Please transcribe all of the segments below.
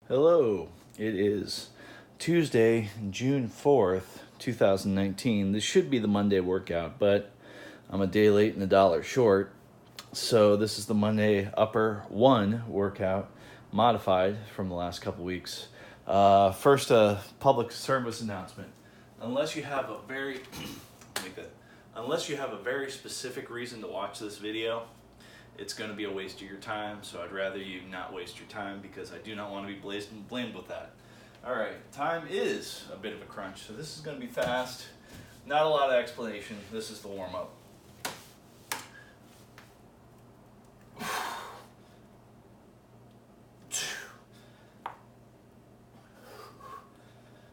Hello, it is Tuesday, June 4th, 2019. This should be the Monday workout, but I'm a day late and $1 short. So this is the Monday upper one workout, modified from the last couple weeks. First, a public service announcement. Unless you have a very unless you have a very specific reason to watch this video, it's going to be a waste of your time, so I'd rather you not waste your time because I do not want to be blamed with that. Alright, time is a bit of a crunch, so this is going to be fast. Not a lot of explanation. This is the warm-up.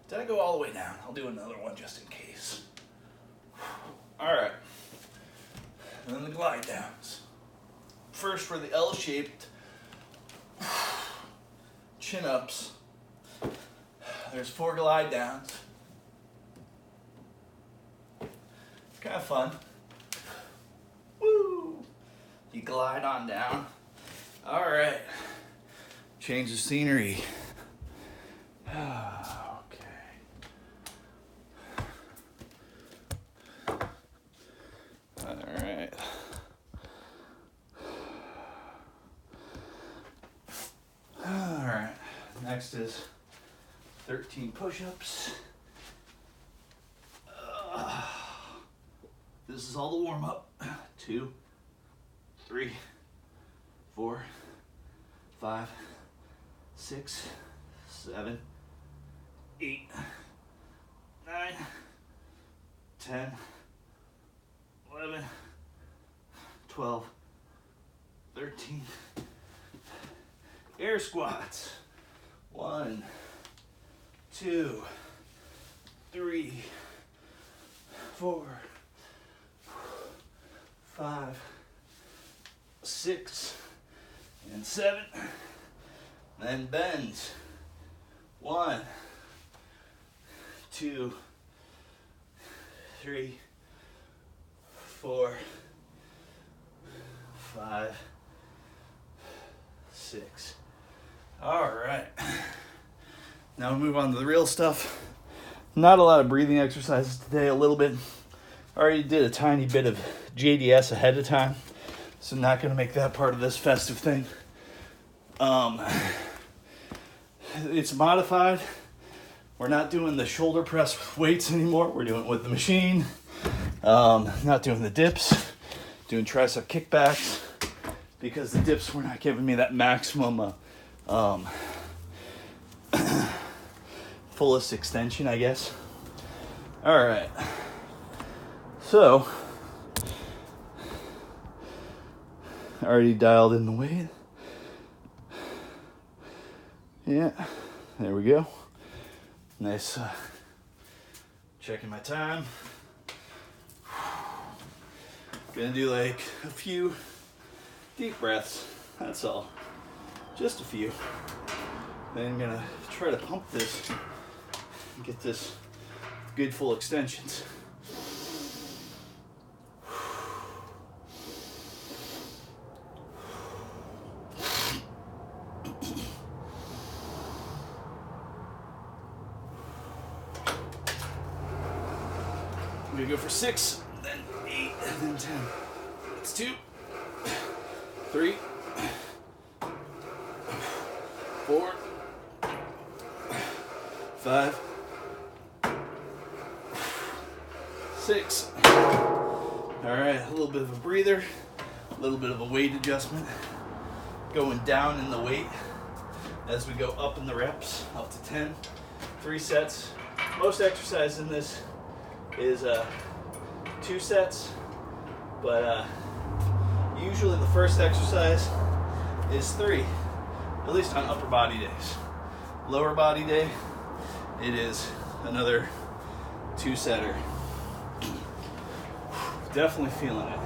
Did I go all the way down? I'll do another one just in case. Alright, and then the glide downs. First for the L-shaped chin-ups. There's 4 glide downs. Kind of fun. Woo! You glide on down. All right. Change the scenery. Next is 13 push-ups. This is all the warm-up. 2, 3, 4, 5, 6, 7, 8, 9, 10, 11, 12, 13. Air squats. 1, 2, 3, 4, 5, 6, and 7. Then bends. 1, 2, 3, 4, 5, 6. All right. Now we move on to the real stuff. Not a lot of breathing exercises today, a little bit. Already did a tiny bit of JDS ahead of time, so not going to make that part of this festive thing. It's modified. We're not doing the shoulder press with weights anymore. We're doing it with the machine. Not doing the dips. Doing tricep kickbacks because the dips were not giving me that maximum fullest extension, I guess. All right. So, already dialed in the weight. Yeah, there we go. Nice. Checking my time. Gonna do like a few deep breaths. That's all. Just a few. Then I'm gonna try to pump this and get this good full extensions. I'm gonna go for 6, then 8, and then 10. That's 2, 3, 4, 5, 6. All right, a little bit of a breather, a little bit of a weight adjustment. Going down in the weight as we go up in the reps, up to 10. 3 sets. Most exercise in this is 2 sets, but usually the first exercise is 3, at least on upper body days. Lower body day, it is another 2-setter. Definitely feeling it.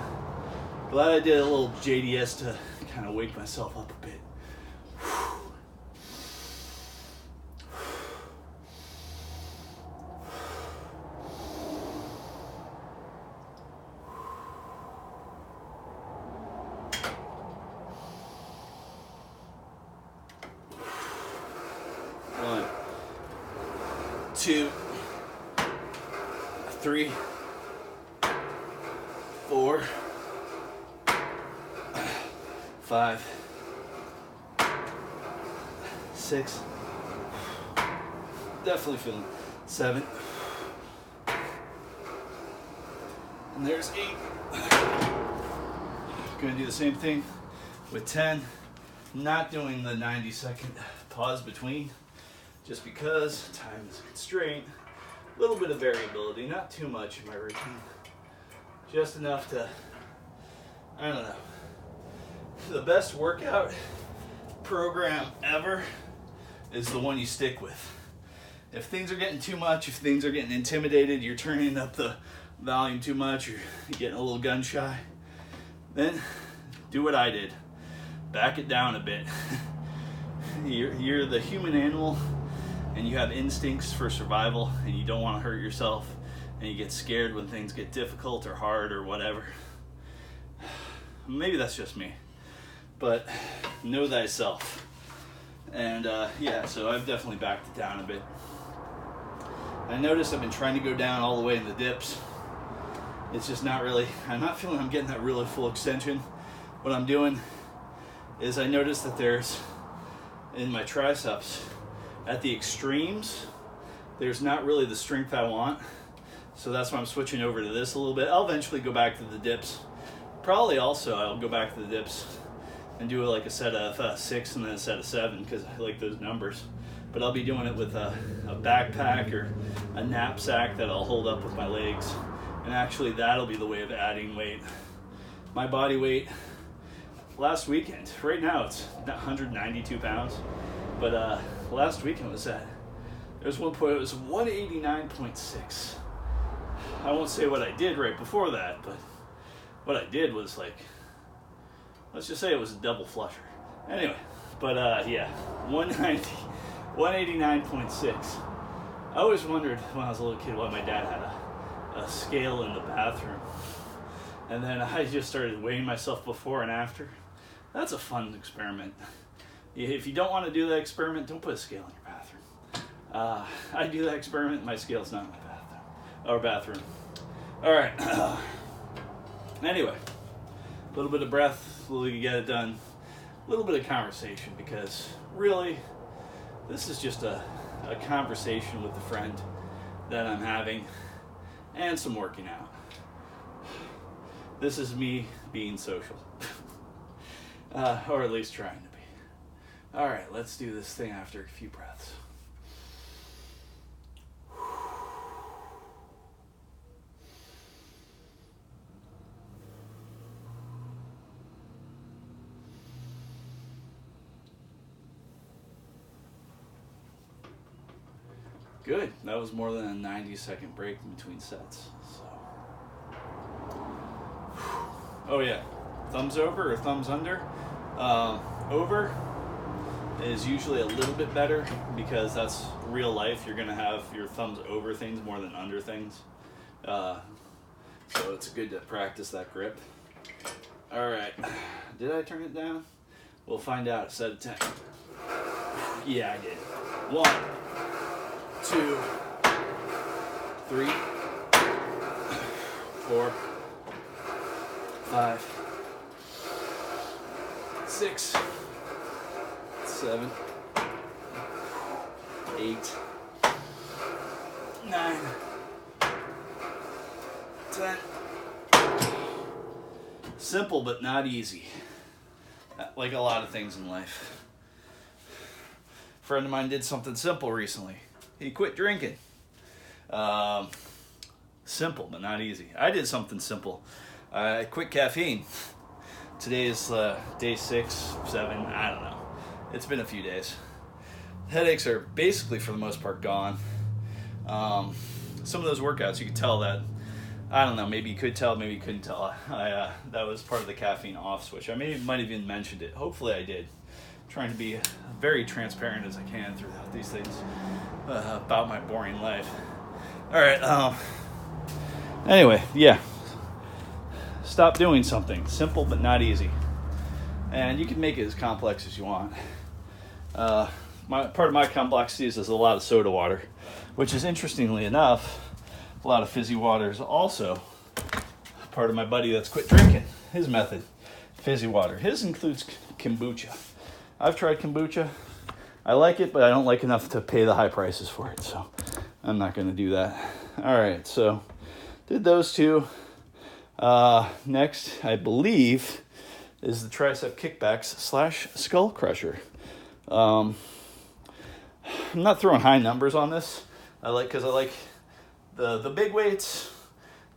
Glad I did a little JDS to kind of wake myself up a bit. 2, 3, 4, 5, 6, definitely feeling 7, and there's 8. Gonna do the same thing with 10, not doing the 90-second pause between, just because time is a constraint. A little bit of variability, not too much in my routine, just enough to, I don't know. The best workout program ever is the one you stick with. If things are getting too much, if things are getting intimidated, you're turning up the volume too much, you're getting a little gun shy, then do what I did. Back it down a bit. You're the human animal, and you have instincts for survival, and you don't want to hurt yourself, and you get scared when things get difficult or hard or whatever. Maybe that's just me, but know thyself. And yeah, so I've definitely backed it down a bit. I noticed I've been trying to go down all the way in the dips. It's just not really, I'm not feeling I'm getting that really full extension. What I'm doing is I noticed that there's, in my triceps, at the extremes, there's not really the strength I want. So that's why I'm switching over to this a little bit. I'll eventually go back to the dips. Probably also I'll go back to the dips and do like a set of 6 and then a set of 7 because I like those numbers. But I'll be doing it with a backpack or a knapsack that I'll hold up with my legs. And actually that'll be the way of adding weight. My body weight last weekend, right now it's 192 pounds. But last weekend was there's one point it was 189.6. I won't say what I did right before that, but what I did was like, let's just say it was a double flusher. Anyway, but yeah, 189.6. I always wondered when I was a little kid why my dad had a scale in the bathroom. And then I just started weighing myself before and after. That's a fun experiment. If you don't want to do that experiment, don't put a scale in your bathroom. I do that experiment, my scale's not in my bathroom. All right. Anyway, a little bit of breath, a little to get it done, a little bit of conversation, because really, this is just a conversation with a friend that I'm having, and some working out. This is me being social, or at least trying to be. All right, let's do this thing after a few breaths. Good. That was more than a 90-second break in between sets. So. Oh yeah, thumbs over or thumbs under. Over is usually a little bit better because that's real life. You're gonna have your thumbs over things more than under things. So it's good to practice that grip. All right, did I turn it down? We'll find out. A set of 10. Yeah, I did. 1, 2, 3, 4, 5, 6, 7, 8, 9, 10. Simple but not easy. Like a lot of things in life. A friend of mine did something simple recently. He quit drinking. Simple but not easy. I did something simple. I quit caffeine. Today is day 6, 7, I don't know. It's been a few days. Headaches are basically, for the most part, gone. Some of those workouts, you could tell that, I don't know, maybe you could tell, maybe you couldn't tell. That was part of the caffeine off switch. I might have even mentioned it. Hopefully I did. Trying to be very transparent as I can throughout these things about my boring life. All right. Anyway, yeah. Stop doing something simple but not easy, and you can make it as complex as you want. part of my complexities is a lot of soda water, which is interestingly enough, a lot of fizzy water is also part of my buddy that's quit drinking. His method, fizzy water. His includes kombucha. I've tried kombucha. I like it, but I don't like enough to pay the high prices for it, so I'm not going to do that. All right, so did those two. Next, I believe, is the tricep kickbacks / skull crusher. I'm not throwing high numbers on this. Because I like the big weights.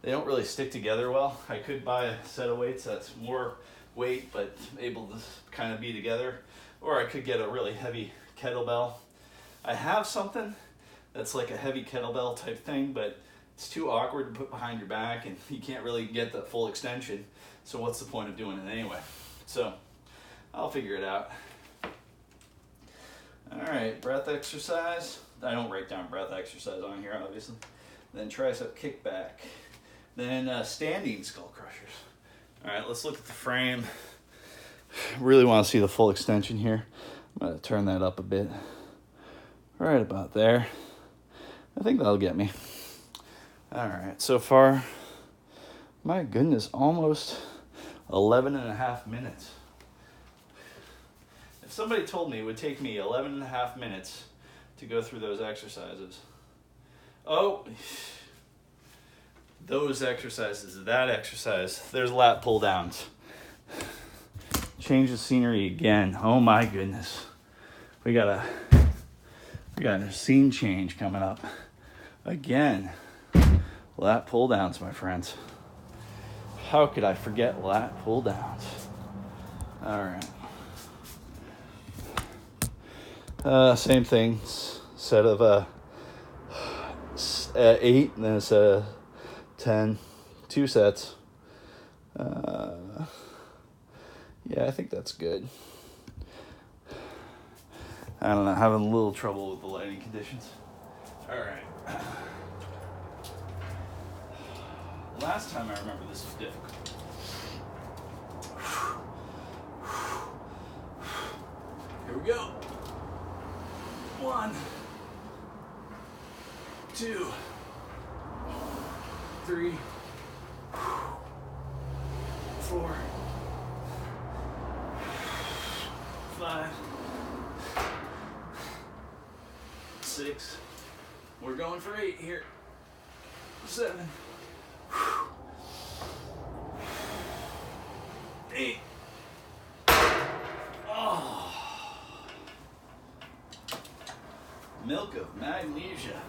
They don't really stick together well. I could buy a set of weights that's more weight but able to kind of be together, or I could get a really heavy kettlebell. I have something that's like a heavy kettlebell type thing, but it's too awkward to put behind your back and you can't really get the full extension. So what's the point of doing it anyway? So I'll figure it out. All right, breath exercise. I don't write down breath exercise on here, obviously. Then tricep kickback. Then standing skull crushers. All right, let's look at the frame. Really want to see the full extension here. I'm going to turn that up a bit. Right about there. I think that'll get me. All right, so far, my goodness, almost 11 and a half minutes. If somebody told me it would take me 11 and a half minutes to go through those exercises. Those exercises, that exercise, there's lat pull downs. Change the scenery again. Oh my goodness. We got a scene change coming up. Again. Lat pull downs, my friends. How could I forget lat pull downs? All right. Same thing. Set of 8 and then a set of 10. 2 sets. Yeah, I think that's good. I don't know, having a little trouble with the lighting conditions. All right. Last time I remember this was difficult. Here we go. 1, 2, 3, 4, 5, 6. We're going for 8 here. 7. 8. Oh. Milk of magnesia,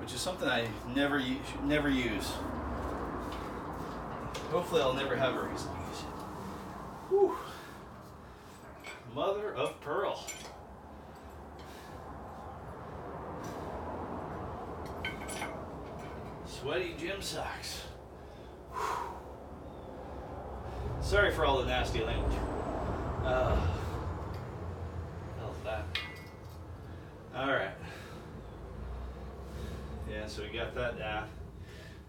which is something I never use. Hopefully I'll never have a reason to use it. Whew. Mother of pearl. Sweaty gym socks. Whew. Sorry for all the nasty language. How's that? All right. Yeah, so we got that down.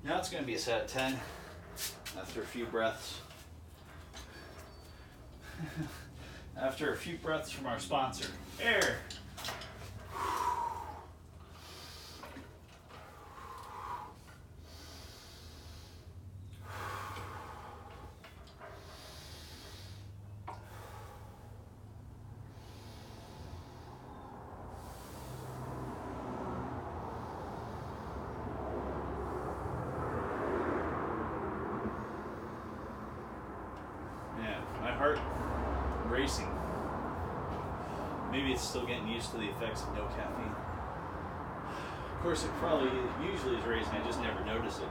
Now it's going to be a set of 10 after a few breaths. After a few breaths from our sponsor, Air. Heart racing. Maybe it's still getting used to the effects of no caffeine. Of course, it probably usually is racing. I just never notice it.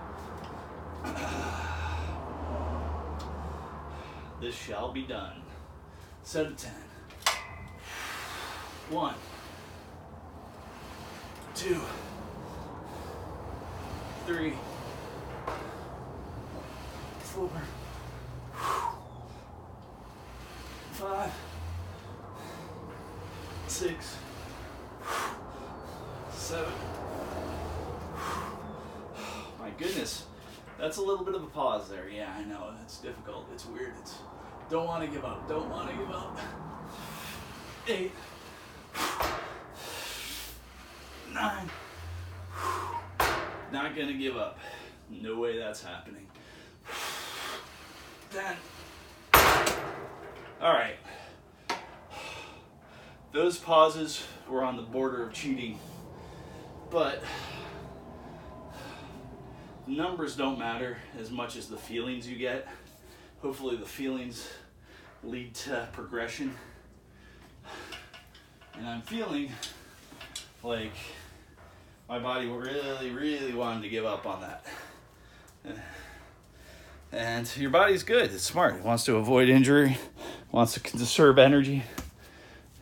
This shall be done. Set of 10. 1, 2, 3, 4, 5, 6, 7. My goodness, that's a little bit of a pause there. Yeah, I know, it's difficult, it's weird, don't want to give up, 8, 9. Not gonna give up. No way that's happening. 10. All right. Those pauses were on the border of cheating, but the numbers don't matter as much as the feelings you get. Hopefully the feelings lead to progression. And I'm feeling like my body really wanted to give up on that. And your body's good, it's smart. It wants to avoid injury, wants to conserve energy.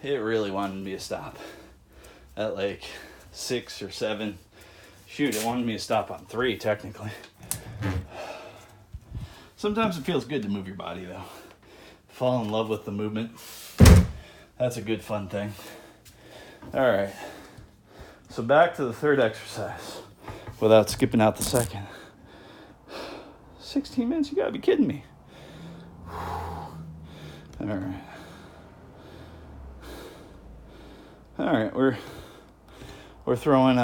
It really wanted me to stop at like 6 or 7. Shoot, it wanted me to stop on 3, technically. Sometimes it feels good to move your body, though. Fall in love with the movement. That's a good, fun thing. All right. So back to the third exercise without skipping out the second. 16 minutes? You gotta be kidding me. All right. All right, we're throwing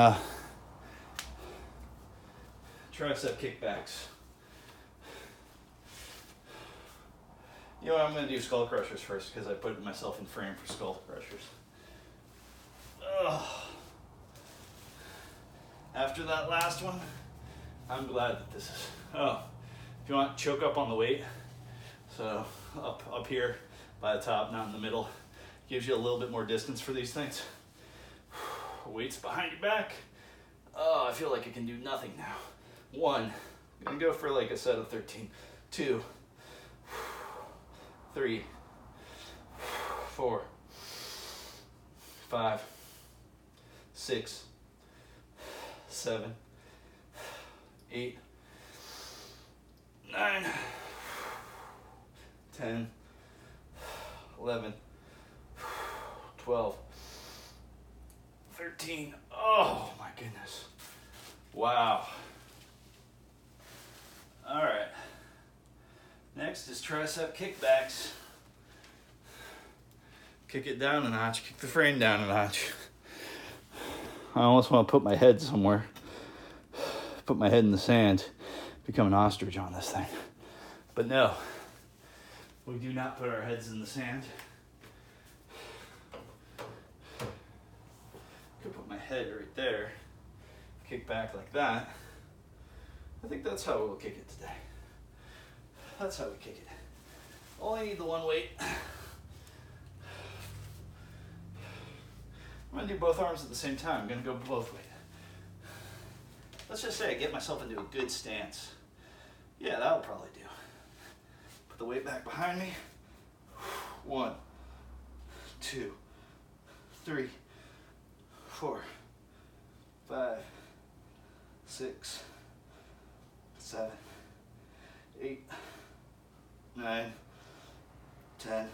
tricep kickbacks. You know what, I'm gonna do skull crushers first because I put myself in frame for skull crushers. Ugh. After that last one, I'm glad that this is, if you want, choke up on the weight. So up here by the top, not in the middle. Gives you a little bit more distance for these things. Weights behind your back. Oh, I feel like I can do nothing now. 1, I'm gonna go for like a set of 13. 2, 3, 4, 5, 6, 7, 8, 9, 10, 11, 12, 13. Oh my goodness. Wow. All right. Next is tricep kickbacks. Kick it down a notch, kick the frame down a notch. I almost want to put my head somewhere. Put my head in the sand, become an ostrich on this thing. But no, we do not put our heads in the sand. Could put my head right there, kick back like that. I think that's how we'll kick it today. That's how we kick it. Only need the one weight. I'm gonna do both arms at the same time. I'm gonna go both weight. Let's just say I get myself into a good stance. Yeah, that'll probably do. Put the weight back behind me. 1, 2, 3, 4, 5, 6, 7, 8, 9, 10,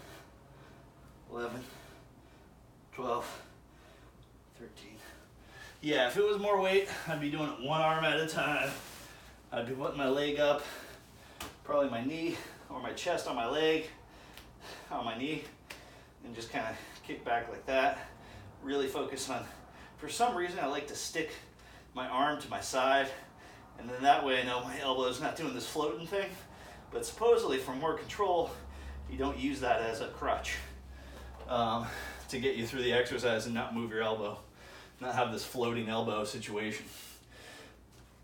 11, 12, 13. Yeah, if it was more weight, I'd be doing it one arm at a time. I'd be putting my leg up, probably my knee or my chest on my leg, on my knee, and just kind of kick back like that. Really focus on, for some reason I like to stick my arm to my side, and then that way I know my elbow's not doing this floating thing. But supposedly for more control, you don't use that as a crutch to get you through the exercise and not move your elbow, not have this floating elbow situation.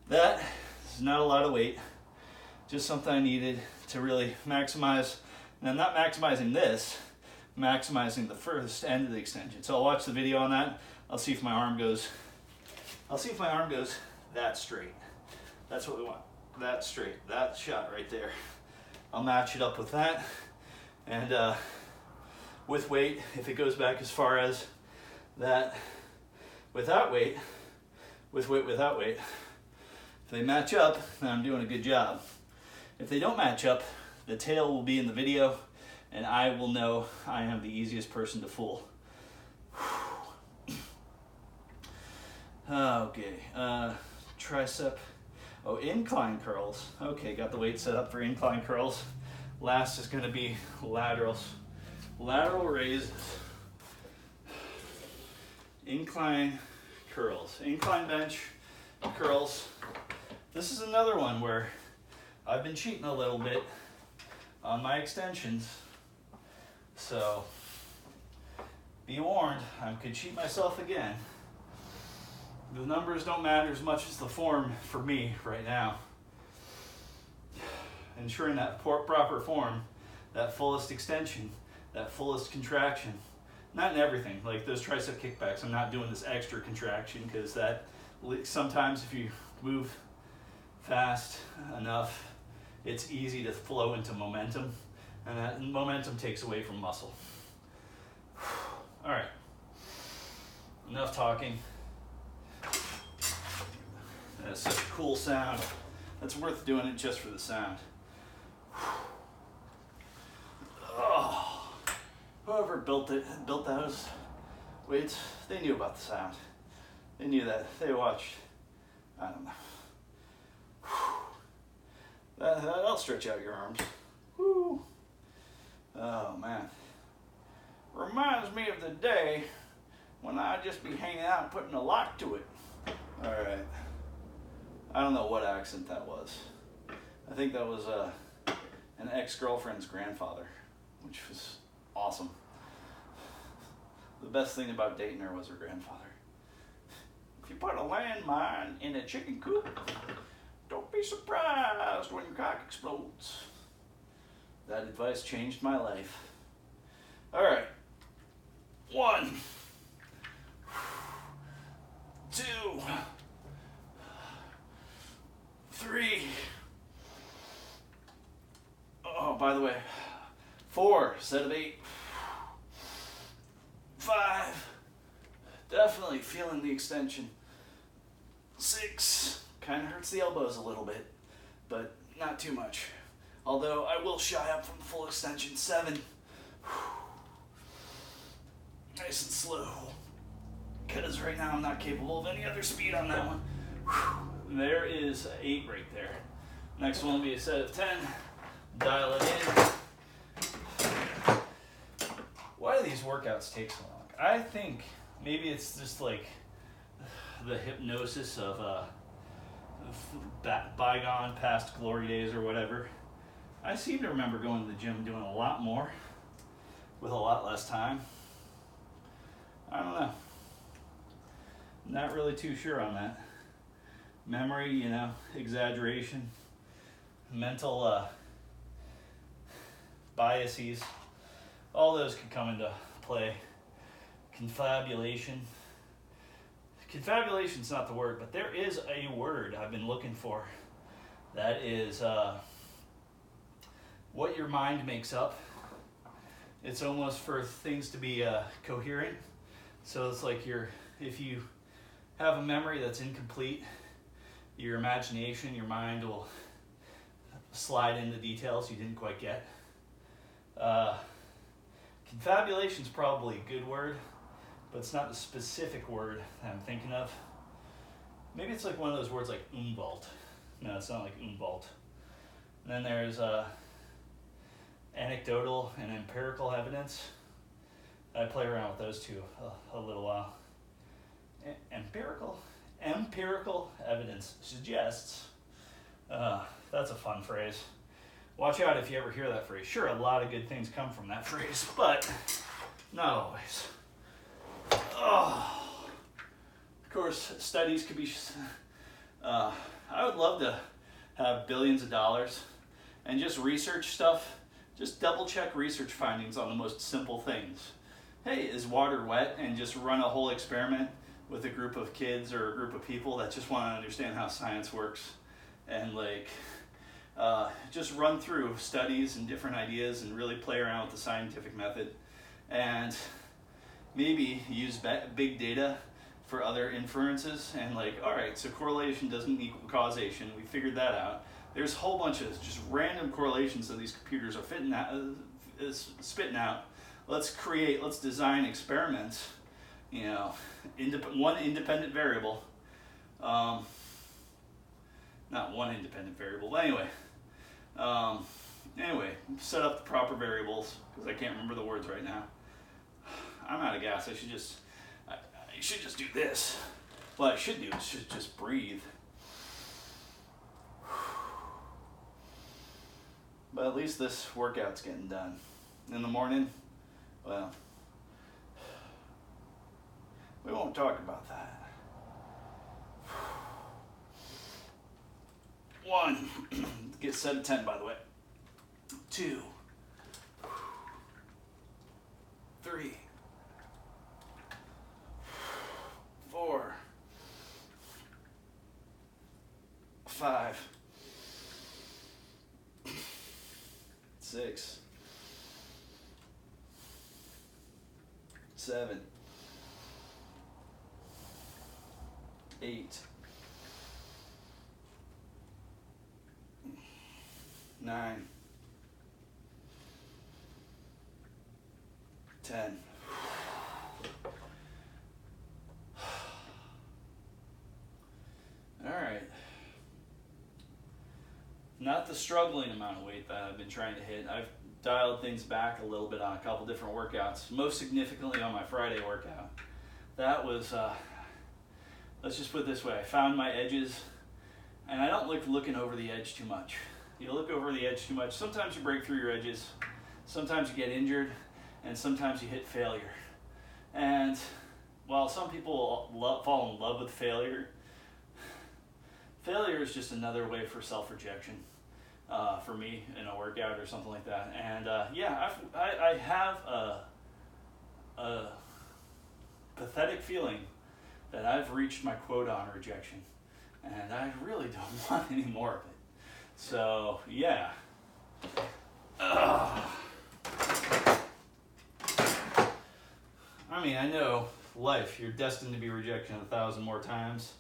That is not a lot of weight, just something I needed to really maximize. And I'm not maximizing this, maximizing the first end of the extension. So I'll watch the video on that. I'll see if my arm goes that straight. That's what we want, that straight, that shot right there. I'll match it up with that, and with weight, if it goes back as far as that without weight, with weight without weight, if they match up, then I'm doing a good job. If they don't match up, the tail will be in the video, and I will know I am the easiest person to fool. Okay, tricep. Oh, incline curls. Okay, got the weight set up for incline curls. Last is going to be laterals. Lateral raises. Incline curls. Incline bench, curls. This is another one where I've been cheating a little bit on my extensions. So be warned, I could cheat myself again. The numbers don't matter as much as the form for me right now. Ensuring that proper form, that fullest extension, that fullest contraction. Not in everything, like those tricep kickbacks, I'm not doing this extra contraction because that sometimes if you move fast enough, it's easy to flow into momentum, and that momentum takes away from muscle. All right, enough talking. That's such a cool sound. That's worth doing it just for the sound. Oh, whoever built those weights, they knew about the sound. They knew that. They watched. I don't know. That'll stretch out your arms. Woo. Oh man. Reminds me of the day when I'd just be hanging out and putting a lock to it. All right. I don't know what accent that was. I think that was an ex-girlfriend's grandfather, which was awesome. The best thing about dating her was her grandfather. If you put a landmine in a chicken coop, don't be surprised when your cock explodes. That advice changed my life. All right. 1, 2, 3. Oh, by the way, 4 set of 8. 5. Definitely feeling the extension. 6. Kind of hurts the elbows a little bit, but not too much. Although I will shy up from the full extension. 7. Nice and slow. Because right now I'm not capable of any other speed on that one. There is 8 right there. Next one will be a set of 10. Dial it in. Why do these workouts take so long? I think maybe it's just like the hypnosis of bygone past glory days or whatever. I seem to remember going to the gym doing a lot more with a lot less time. I don't know. Not really too sure on that. Memory, exaggeration, mental biases, all those could come into play. Confabulation. Confabulation's not the word, but there is a word I've been looking for. That is what your mind makes up. It's almost for things to be coherent. So it's like if you have a memory that's incomplete, your imagination, your mind will slide into details you didn't quite get. Confabulation's probably a good word, but it's not the specific word that I'm thinking of. Maybe it's like one of those words like umwelt. No, it's not like umwelt. And then there's anecdotal and empirical evidence. I play around with those two a little while. Empirical evidence suggests. That's a fun phrase. Watch out if you ever hear that phrase. Sure, a lot of good things come from that phrase, but not always. Oh. Of course, studies could be... I would love to have billions of dollars and just research stuff. Just double check research findings on the most simple things. Hey, is water wet? And just run a whole experiment with a group of kids or a group of people that just want to understand how science works. And just run through studies and different ideas and really play around with the scientific method. And maybe use big data for other inferences. And all right, so correlation doesn't equal causation. We figured that out. There's a whole bunch of just random correlations that these computers are spitting out. Let's design experiments, one independent variable. Not one independent variable, but anyway, set up the proper variables, because I can't remember the words right now. I'm out of gas. I should just do this. What I should do is just breathe. But at least this workout's getting done. In the morning, well, we won't talk about that. 1, get set at 10 by the way. 2, 3, 4, 5, 6, 7, 8, 9, 10. All right. Not the struggling amount of weight that I've been trying to hit. I've dialed things back a little bit on a couple different workouts, most significantly on my Friday workout. That was, let's just put it this way, I found my edges, and I don't like looking over the edge too much. You look over the edge too much, sometimes you break through your edges, sometimes you get injured, and sometimes you hit failure. And while some people fall in love with failure, failure is just another way for self-rejection. For me in a workout or something like that. And yeah, I have a pathetic feeling that I've reached my quota on rejection, and I really don't want any more of it. So yeah. I mean, I know life, you're destined to be rejected 1,000 more times,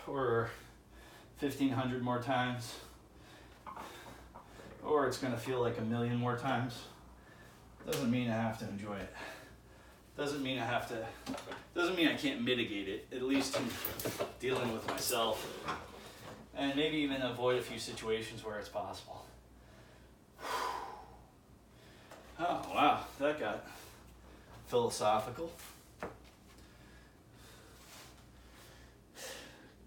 or 1,500 more times, or it's going to feel like 1,000,000 more times. Doesn't mean I have to enjoy it. Doesn't mean I can't mitigate it, at least in dealing with myself, and maybe even avoid a few situations where it's possible. Oh wow, that got philosophical.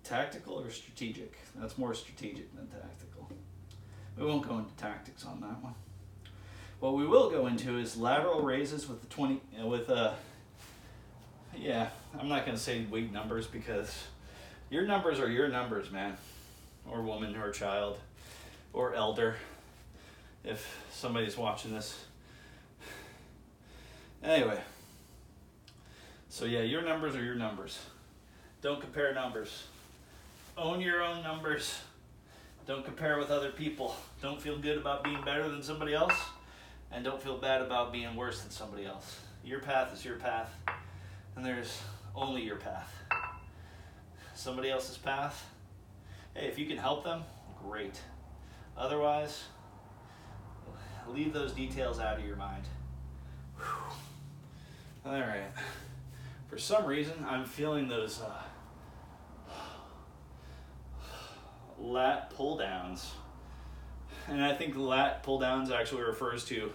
Tactical or strategic? That's more strategic than tactical. We won't go into tactics on that one. What we will go into is lateral raises with yeah, I'm not going to say weight numbers because your numbers are your numbers, man, or woman, or child, or elder, if somebody's watching this. Anyway, so yeah, your numbers are your numbers. Don't compare numbers. Own your own numbers. Don't compare with other people. Don't feel good about being better than somebody else, and don't feel bad about being worse than somebody else. Your path is your path, and there's only your path. Somebody else's path, hey, if you can help them, great. Otherwise, leave those details out of your mind. Whew. All right. For some reason, I'm feeling those lat pull downs, and I think lat pull downs actually refers to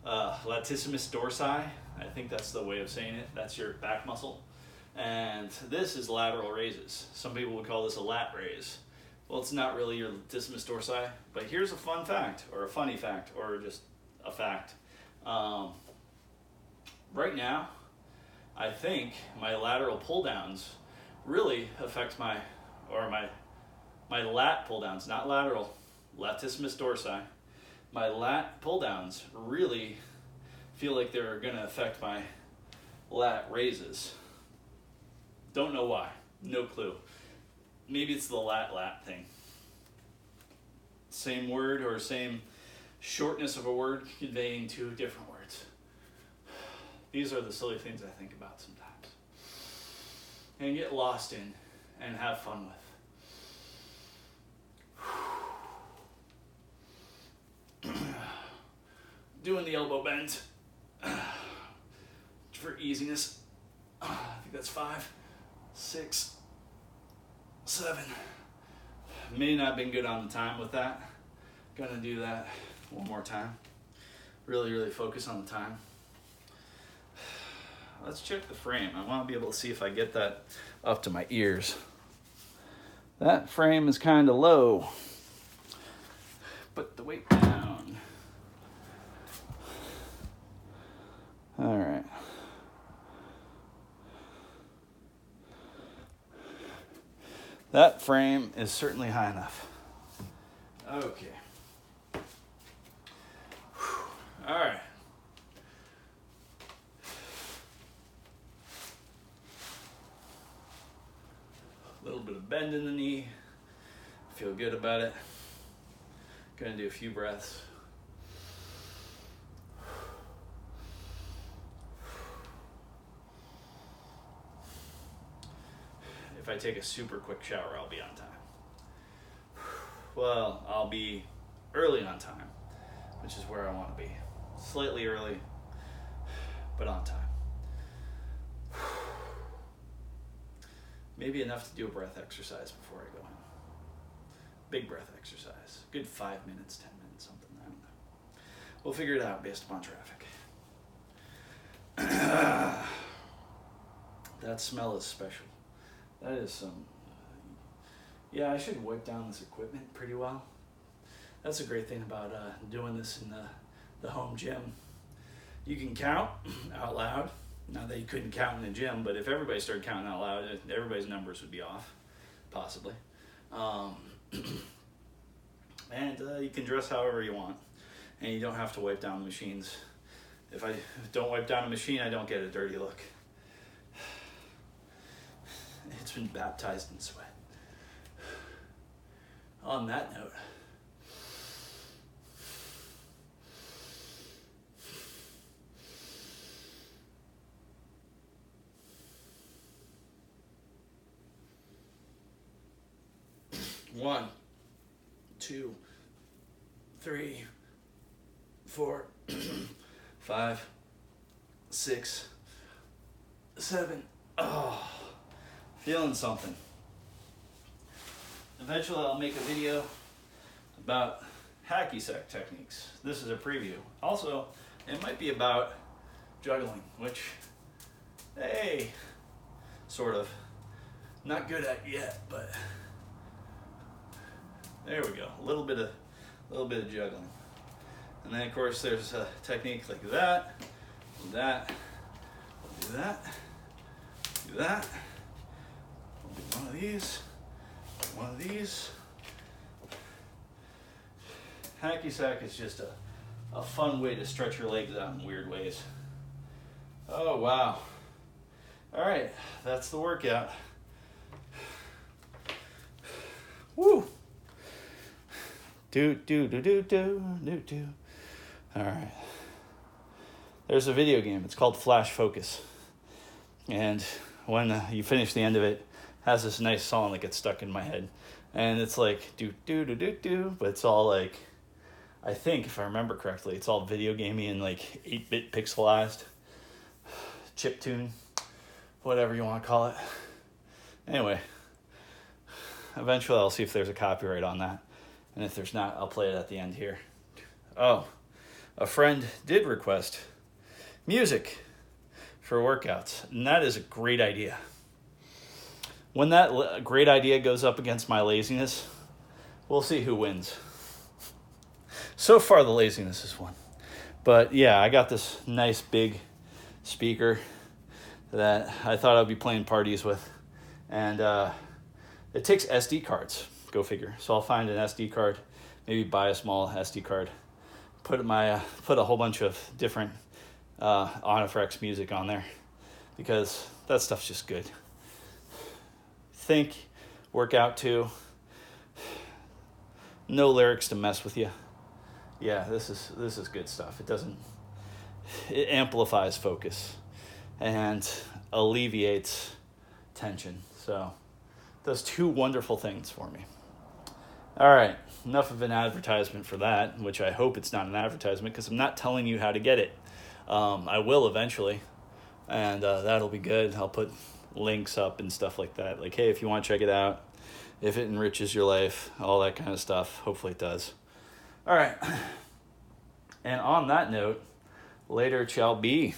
latissimus dorsi. I think that's the way of saying it. That's your back muscle, and this is lateral raises. Some people would call this a lat raise. Well, it's not really your latissimus dorsi, but here's a fun fact, or a funny fact, or just a fact. Right now, I think my lateral pull downs really affect my lat pull downs, not lateral, latissimus dorsi. My lat pull downs really feel like they're going to affect my lat raises. Don't know why, no clue. Maybe it's the lat thing. Same word or same shortness of a word conveying two different words. These are the silly things I think about sometimes and get lost in and have fun with. Doing the elbow bend for easiness. I think that's 5, 6, 7. May not have been good on the time with that. Gonna do that one more time. Really focus on the time. let's check the frame. I want to be able to see if I get that up to my ears. That frame is kind of low. Put the weight down. All right. That frame is certainly high enough. Okay. All right. A little bit of bend in the knee. Feel good about it. Gonna do a few breaths. If I take a super quick shower, I'll be on time. Well, I'll be early on time, which is where I want to be. Slightly early, but on time. Maybe enough to do a breath exercise before I go in. Big breath exercise. Good 5 minutes, 10 minutes, something. I don't know. We'll figure it out based upon traffic. That smell is special. That is some... yeah, I should wipe down this equipment pretty well. That's a great thing about doing this in the home gym. You can count out loud. Not that you couldn't count in the gym, but if everybody started counting out loud, everybody's numbers would be off, possibly. And you can dress however you want, and you don't have to wipe down the machines. If I don't wipe down a machine, I don't get a dirty look. It's been baptized in sweat. On that note, one, 2, 3, 4, 5, 6, 7. Oh, feeling something. Eventually I'll make a video about hacky sack techniques. This is a preview. Also, it might be about juggling, which, hey, sort of. Not good at yet, but there we go. A little bit of juggling. And then of course there's a technique like that, do that, do that, do that. We'll do one of these, one of these. Hacky sack is just a fun way to stretch your legs out in weird ways. Oh wow. All right, that's the workout. Woo! Do. All right. There's a video game. It's called Flash Focus. And when you finish the end of it, it has this nice song that gets stuck in my head. And it's like, do. But it's all like, I think, if I remember correctly, it's all video gamey and like 8-bit pixelized. Chiptune. Whatever you want to call it. Anyway. Eventually I'll see if there's a copyright on that. And if there's not, I'll play it at the end here. Oh, a friend did request music for workouts. And that is a great idea. When that great idea goes up against my laziness, we'll see who wins. So far, the laziness has won. But yeah, I got this nice big speaker that I thought I'd be playing parties with. And it takes SD cards. Go figure. So I'll find an SD card, maybe buy a small SD card, put a whole bunch of different Onifrex music on there, because that stuff's just good. Think, work out too. No lyrics to mess with you. Yeah, this is good stuff. It amplifies focus and alleviates tension. So does two wonderful things for me. All right, enough of an advertisement for that, which I hope it's not an advertisement because I'm not telling you how to get it. I will eventually, and that'll be good. I'll put links up and stuff like that. Like, hey, if you want to check it out, if it enriches your life, all that kind of stuff. Hopefully it does. All right. And on that note, later it shall be.